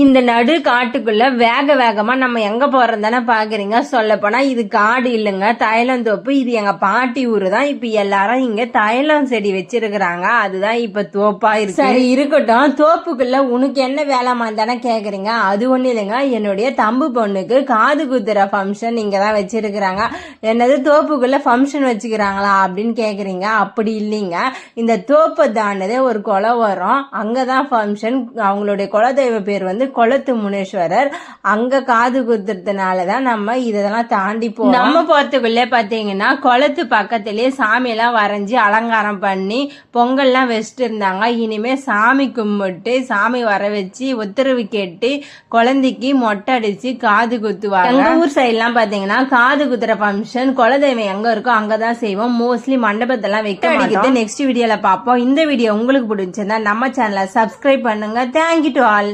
இந்த நடு காட்டுக்குள்ள வேகமா நம்ம எங்க போறோம் தானே பாக்குறீங்க. சொல்ல போனா இது காடு இல்லைங்க, தைலந்தோப்பு. இது எங்க பாட்டி ஊரு தான். இப்ப எல்லாரும் இங்க தைலம் செடி வச்சிருக்கிறாங்க, அதுதான் இப்ப தோப்பா இருக்கு. சரி இருக்கட்டும், தோப்புக்குள்ள உனக்கு என்ன வேலைமா தானே கேக்குறீங்க. அது ஒண்ணு இல்லைங்க, என்னுடைய தம்பு பொண்ணுக்கு காது குத்துற ஃபங்க்ஷன் இங்கதான் வச்சிருக்கிறாங்க. என்னது தோப்புக்குள்ள ஃபங்க்ஷன் வச்சுக்கிறாங்களா அப்படின்னு கேக்குறீங்க. அப்படி இல்லைங்க, இந்த தோப்பை தாண்டதே ஒரு குளம் வரும், அங்கதான் ஃபங்க்ஷன். அவங்களுடைய குலதெய்வ பேர் வந்து கொளத்து முனேஸ்வரர். அங்க காது குத்துறதுனாலதான் நம்ம இதெல்லாம் தாண்டி போறோம். நம்ம போறதுக்குள்ளே பாத்தீங்கன்னா குளத்து பக்கத்திலேயே சாமி எல்லாம் வரைஞ்சி அலங்காரம் பண்ணி பொங்கல்லாம் வச்சுட்டு இருந்தாங்க. இனிமே சாமி கும்பிட்டு சாமி வர வச்சு உத்தரவு கேட்டு குழந்தைக்கு மொட்டை அடிச்சு காது குத்துவாங்க. எங்க ஊர் சைட் எல்லாம் பாத்தீங்கன்னா காது குத்துற ஃபங்க்ஷன் குலதெய்வம் எங்க இருக்கோ அங்கதான் செய்வோம். மோஸ்ட்லி மண்டபத்தெல்லாம் வைக்க மாட்டோம். நெக்ஸ்ட் வீடியோல பாப்போம். இந்த வீடியோ உங்களுக்கு பிடிச்சிருந்தா நம்ம சேனலை சப்ஸ்கிரைப் பண்ணுங்க. Thank you to all.